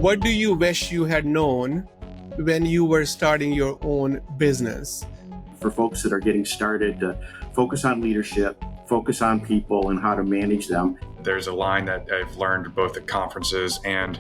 What do you wish you had known when you were starting your own business? For folks that are getting started, to focus on leadership, focus on people and how to manage them. There's a line that I've learned both at conferences and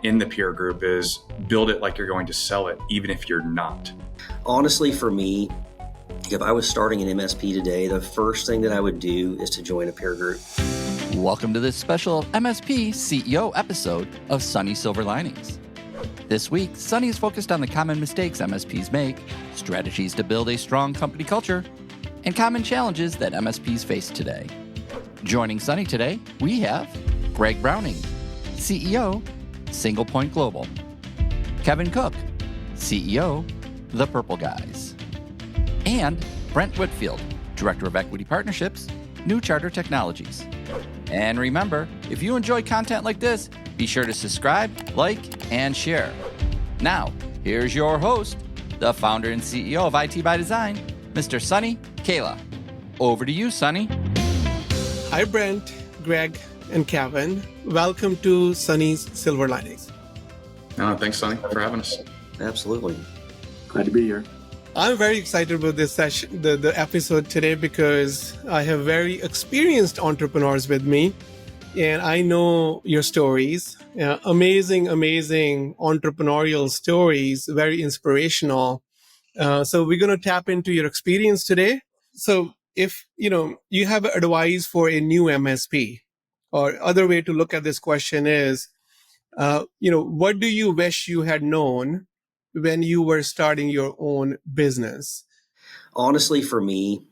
in the peer group is build it like you're going to sell it, even if you're not. Honestly, for me, if I was starting an MSP today, the first thing that I would do is to join a peer group. Welcome to this special MSP CEO episode of Sunny Silver Linings. This week, Sunny is focused on the common mistakes MSPs make, strategies to build a strong company culture, and common challenges that MSPs face today. Joining Sunny today, we have Greg Browning, CEO, Single Point Global, Kevin Cook, CEO, The Purple Guys, and Brent Whitfield, Director of Equity Partnerships, New Charter Technologies. And remember, if you enjoy content like this, be sure to subscribe, like, and share. Now, here's your host, the founder and CEO of IT by Design, Mr. Sunny Kayla. Over to you, Sunny. Hi, Brent, Greg, and Kevin. Welcome to Sunny's Silver Linings. Thanks, Sunny, for having us. Absolutely. Glad to be here. I'm very excited about this session, the episode today, because I have very experienced entrepreneurs with me, and I know your stories. Amazing entrepreneurial stories, very inspirational. So we're going to tap into your experience today. So if you have advice for a new MSP, or other way to look at this question is, what do you wish you had known when you were starting your own business? Honestly, for me,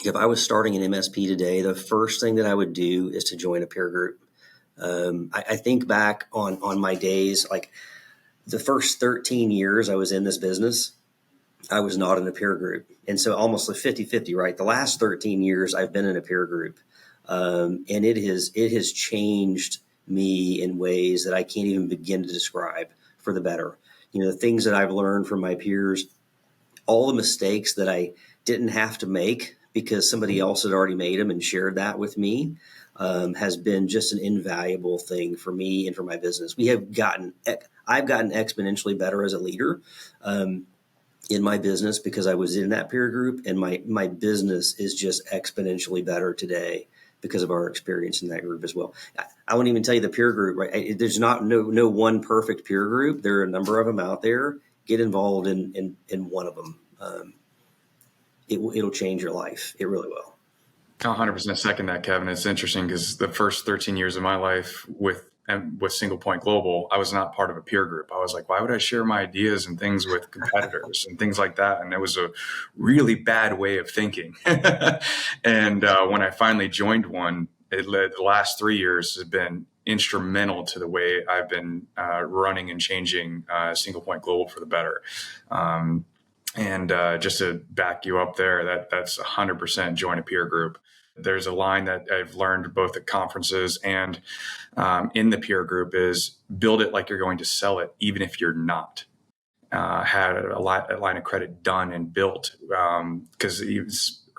if I was starting an MSP today, the first thing that I would do is to join a peer group. I think back on my days, like the first 13 years I was in this business, I was not in a peer group. And so almost a 50-50, right? The last 13 years I've been in a peer group. And it has changed me in ways that I can't even begin to describe for the better. The things that I've learned from my peers, all the mistakes that I didn't have to make because somebody else had already made them and shared that with me, has been just an invaluable thing for me and for my business. I've gotten exponentially better as a leader in my business because I was in that peer group, and my business is just exponentially better today because of our experience in that group as well. I won't even tell you the peer group, right? There's no one perfect peer group. There are a number of them out there. Get involved in one of them. It'll change your life. It really will. 100% second that, Kevin. It's interesting because the first 13 years of my life with Single Point Global, I was not part of a peer group. I was like, why would I share my ideas and things with competitors and things like that? And it was a really bad way of thinking. And when I finally joined one, the last 3 years has been instrumental to the way I've been running and changing Single Point Global for the better. And just to back you up there, that's 100% join a peer group. There's a line that I've learned both at conferences and in the peer group is build it like you're going to sell it, even if you're not. Had a line of credit done and built because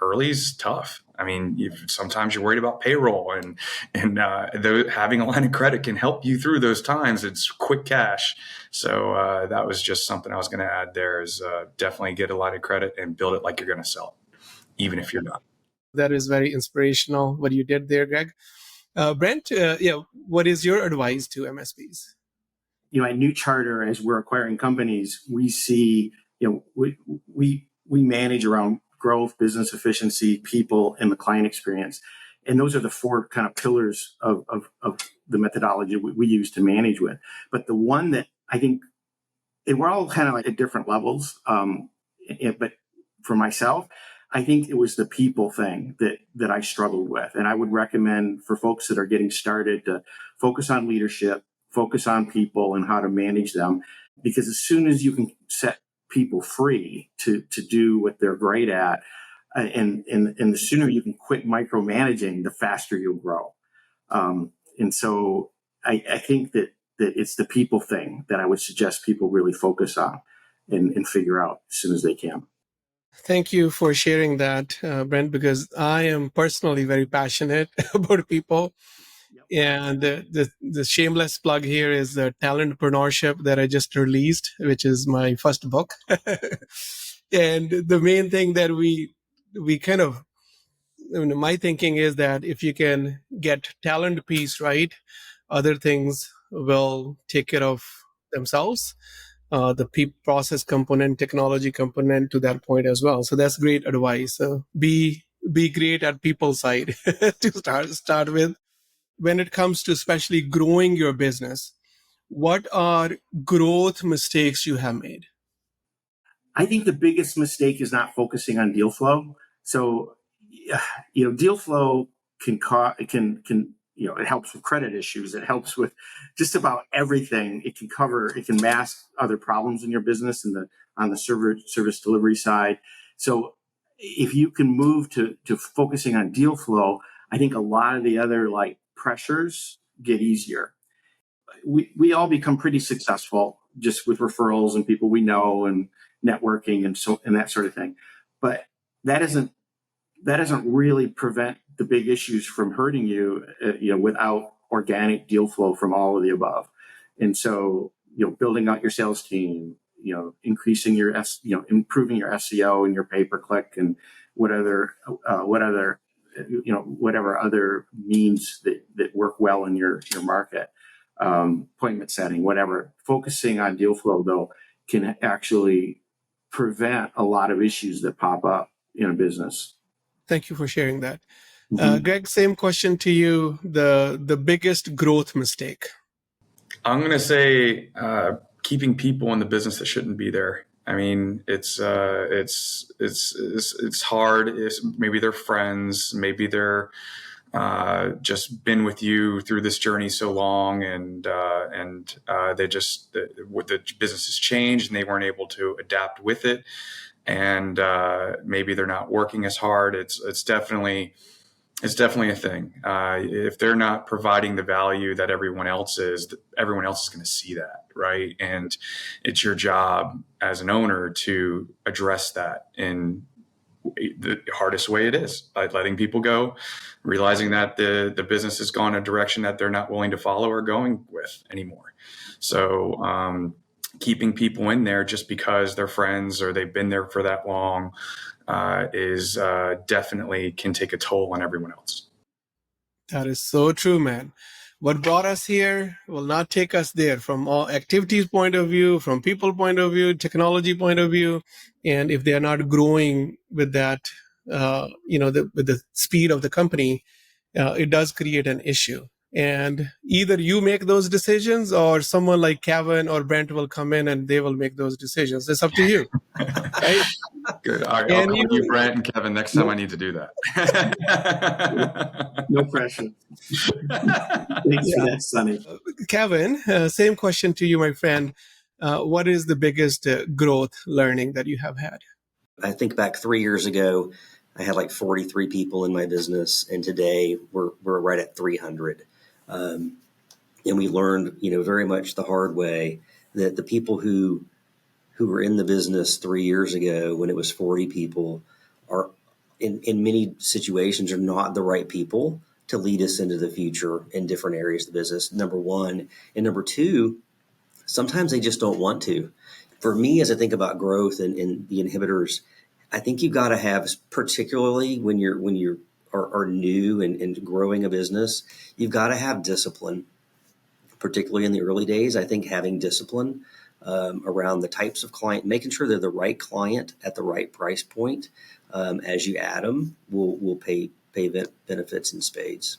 early is tough. I mean, sometimes you're worried about payroll and having a line of credit can help you through those times. It's quick cash. So that was just something I was going to add there is definitely get a line of credit and build it like you're going to sell it, even if you're not. That is very inspirational, what you did there, Greg. Brent, what is your advice to MSPs? At New Charter, as we're acquiring companies, we see, we manage around growth, business efficiency, people, and the client experience. And those are the four kind of pillars of the methodology we use to manage with. But the one that I think, and we're all kind of like at different levels, but for myself, I think it was the people thing that I struggled with. And I would recommend for folks that are getting started to focus on leadership, focus on people and how to manage them. Because as soon as you can set people free to do what they're great at, and the sooner you can quit micromanaging, the faster you'll grow. And so I think that it's the people thing that I would suggest people really focus on and figure out as soon as they can. Thank you for sharing that, Brent, because I am personally very passionate about people. And the shameless plug here is the Talentpreneurship that I just released, which is my first book. And the main thing that we kind of, my thinking is that if you can get talent piece right, other things will take care of themselves. The process component, technology component to that point as well. So that's great advice. Be great at people side to start with. When it comes to especially growing your business, what are growth mistakes you have made? I think the biggest mistake is not focusing on deal flow. So, deal flow can it helps with credit issues. It helps with just about everything. It can mask other problems in your business on the service delivery side. So if you can move to focusing on deal flow, I think a lot of the other pressures get easier. We all become pretty successful just with referrals and people we know and networking and that sort of thing. But that doesn't really prevent the big issues from hurting you, without organic deal flow from all of the above. And so, building out your sales team, increasing improving your SEO and your pay-per-click and whatever other means that work well in your market, appointment setting, whatever. Focusing on deal flow though can actually prevent a lot of issues that pop up in a business. Thank you for sharing that. Mm-hmm. Greg, same question to you. The biggest growth mistake. I'm going to say keeping people in the business that shouldn't be there. I mean, it's hard. Maybe they're friends. Maybe they're just been with you through this journey so long, and the business has changed and they weren't able to adapt with it, and maybe they're not working as hard. It's definitely a thing. If they're not providing the value that everyone else is going to see that, right? And it's your job as an owner to address that in the hardest way it is, by letting people go, realizing that the business has gone a direction that they're not willing to follow or going with anymore. So keeping people in there just because they're friends or they've been there for that long is definitely can take a toll on everyone else. That is so true, man. What brought us here will not take us there from all activities point of view, from people point of view, technology point of view. And if they are not growing with that, with the speed of the company, it does create an issue. And either you make those decisions or someone like Kevin or Brent will come in and they will make those decisions. It's up to you. Right? Good. All right, I'll call you, Brent and Kevin, next time I need to do that. No pressure. Thanks for that, Sonny. Kevin, same question to you, my friend. What is the biggest growth learning that you have had? I think back 3 years ago, I had like 43 people in my business, and today we're right at 300. And we learned, very much the hard way that the people who were in the business 3 years ago when it was 40 people are in many situations are not the right people to lead us into the future in different areas of the business, number one. And number two, sometimes they just don't want to. For me, as I think about growth and the inhibitors, I think you've got to have, particularly when you are new and growing a business, you've got to have discipline, particularly in the early days. I think having discipline around the types of client, making sure they're the right client at the right price point as you add them will pay benefits in spades.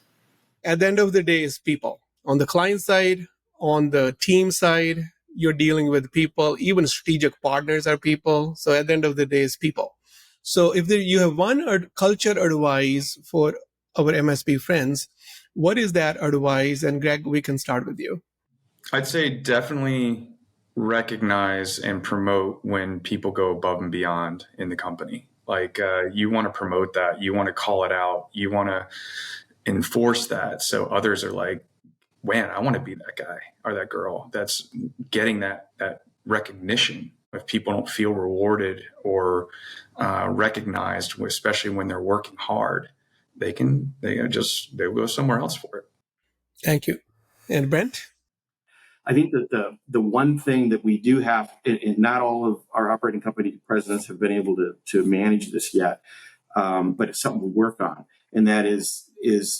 At the end of the day, is people. On the client side, on the team side, you're dealing with people. Even strategic partners are people. So at the end of the day, is people. So if you have one culture advice for our MSP friends, what is that advice? And Greg, we can start with you. I'd say definitely recognize and promote when people go above and beyond in the company. Like you want to promote that. You want to call it out. You want to enforce that. So others are like, man, I want to be that guy or that girl that's getting that recognition. If people don't feel rewarded or recognized, especially when they're working hard, they'll go somewhere else for it. Thank you. And Brent? I think that the one thing that we do have, and not all of our operating company presidents have been able to manage this yet, but it's something we work on, and that is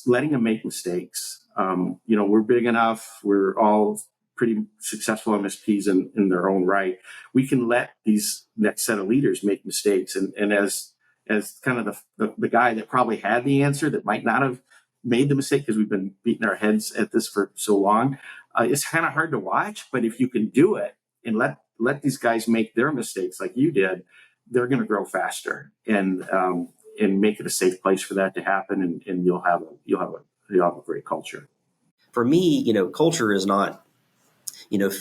letting them make mistakes. We're big enough. We're all pretty successful MSPs in their own right. We can let these next set of leaders make mistakes, and as kind of the guy that probably had the answer that might not have made the mistake because we've been beating our heads at this for so long. It's kind of hard to watch, but if you can do it and let these guys make their mistakes like you did, they're going to grow faster and make it a safe place for that to happen, and you'll have a great culture. For me, culture is not,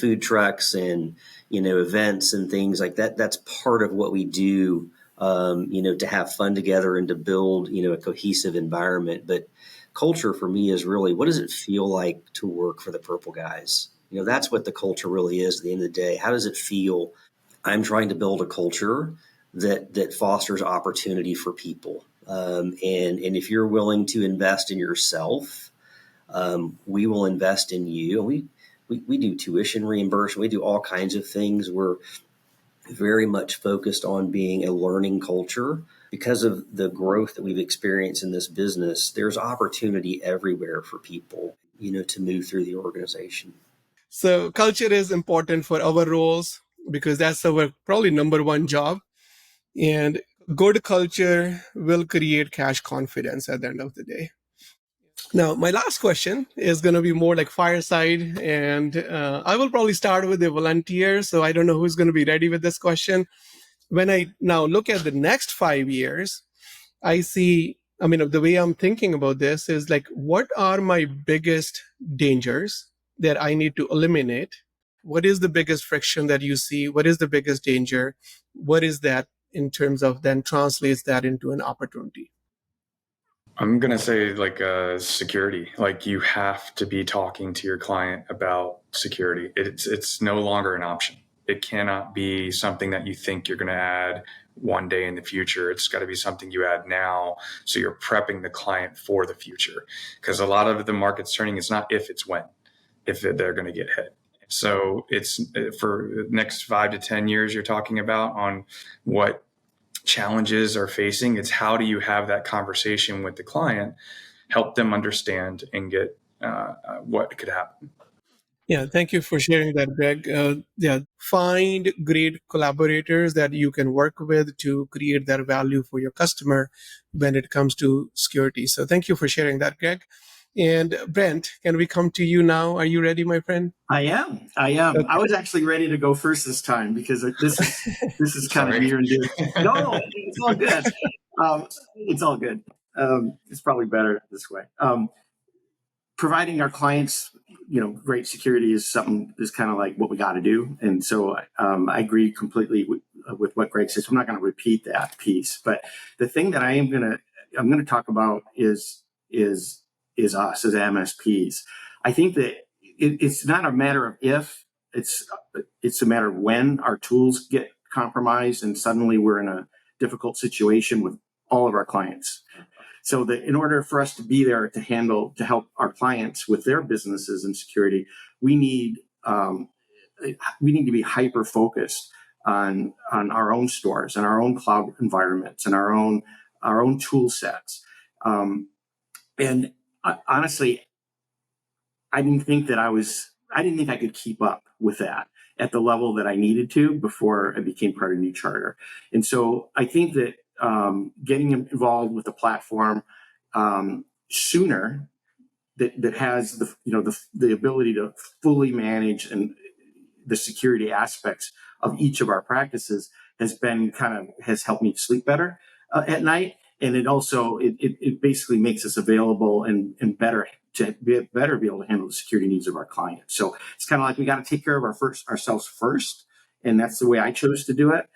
food trucks and, events and things like that. That's part of what we do, to have fun together and to build, a cohesive environment. But culture for me is really, what does it feel like to work for the Purple Guys? That's what the culture really is at the end of the day. How does it feel? I'm trying to build a culture that fosters opportunity for people. And if you're willing to invest in yourself, we will invest in you. And we do tuition reimbursement. We do all kinds of things. We're very much focused on being a learning culture. Because of the growth that we've experienced in this business, there's opportunity everywhere for people, to move through the organization. So culture is important for our roles because that's our probably number one job. And good culture will create cash confidence at the end of the day. Now, my last question is going to be more like fireside, and I will probably start with a volunteer. So I don't know who's going to be ready with this question. When I now look at the next 5 years, I see, the way I'm thinking about this is like, what are my biggest dangers that I need to eliminate? What is the biggest friction that you see? What is the biggest danger? What is that in terms of then translates that into an opportunity? I'm going to say security. Like, you have to be talking to your client about security. It's no longer an option. It cannot be something that you think you're going to add one day in the future. It's got to be something you add now. So you're prepping the client for the future, because a lot of the market's turning. It's not if, it's when, if they're going to get hit. So it's for the next 5 to 10 years you're talking about on what challenges are facing. It's how do you have that conversation with the client, help them understand and get what could happen. Yeah, thank you for sharing that, Greg. Find great collaborators that you can work with to create that value for your customer when it comes to security. So thank you for sharing that, Greg. And Brent, can we come to you now? Are you ready, my friend? I am. Okay. I was actually ready to go first this time because this is kind of near and dear. No, it's all good. It's all good. It's probably better this way. Providing our clients, great security is kind of like what we got to do. And so I agree completely with what Greg says. I'm not going to repeat that piece, but the thing that I'm going to talk about is us as MSPs. I think that it's not a matter of if, it's a matter of when our tools get compromised and suddenly we're in a difficult situation with all of our clients. So that in order for us to be there to help our clients with their businesses and security, we need to be hyper focused on our own stores and our own cloud environments and our own tool sets. And honestly, I didn't think I could keep up with that at the level that I needed to before I became part of New Charter. And so I think that getting involved with the platform sooner that has the ability to fully manage and the security aspects of each of our practices has helped me sleep better at night. And it also it basically makes us available and better to be able to handle the security needs of our clients. So it's kind of like we got to take care of ourselves first, and that's the way I chose to do it.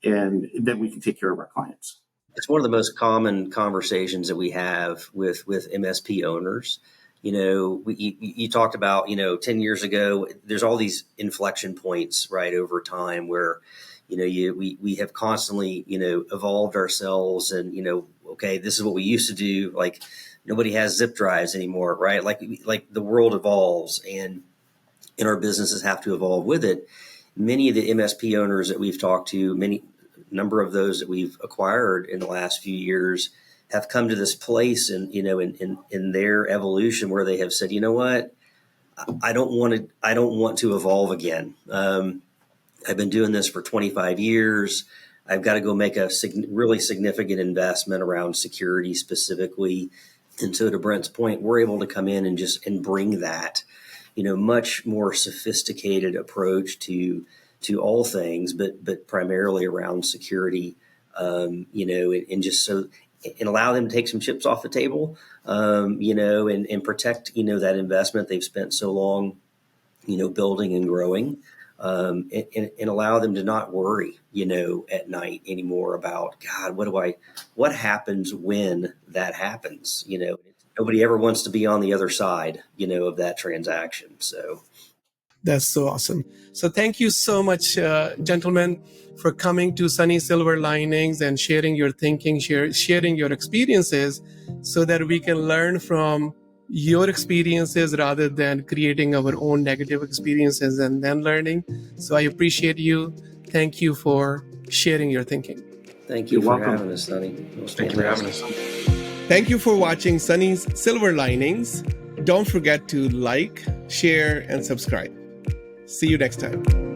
And then we can take care of our clients. It's one of the most common conversations that we have with MSP owners. You talked about, 10 years ago, there's all these inflection points, right, over time where, we have constantly, evolved ourselves and, okay, this is what we used to do. Like nobody has zip drives anymore, right? Like the world evolves and our businesses have to evolve with it. Many of the MSP owners that we've talked to, number of those that we've acquired in the last few years, have come to this place in their evolution where they have said, you know what, I don't want to evolve again. I've been doing this for 25 years. I've got to go make a really significant investment around security specifically. And so to Brent's point, we're able to come in and bring that, much more sophisticated approach to all things, but primarily around security, and just so, and allow them to take some chips off the table, and protect, that investment they've spent so long, building and growing, and allow them to not worry, at night anymore about, God, what happens when that happens? Nobody ever wants to be on the other side, of that transaction. So. That's so awesome. So thank you so much, gentlemen, for coming to Sunny Silver Linings and sharing your thinking, sharing your experiences so that we can learn from your experiences rather than creating our own negative experiences and then learning. So I appreciate you. Thank you for sharing your thinking. Thank you You're for welcome. having us, Sunny. Thank you for having us. Thank you for watching Sunny's Silver Linings. Don't forget to like, share, and subscribe. See you next time.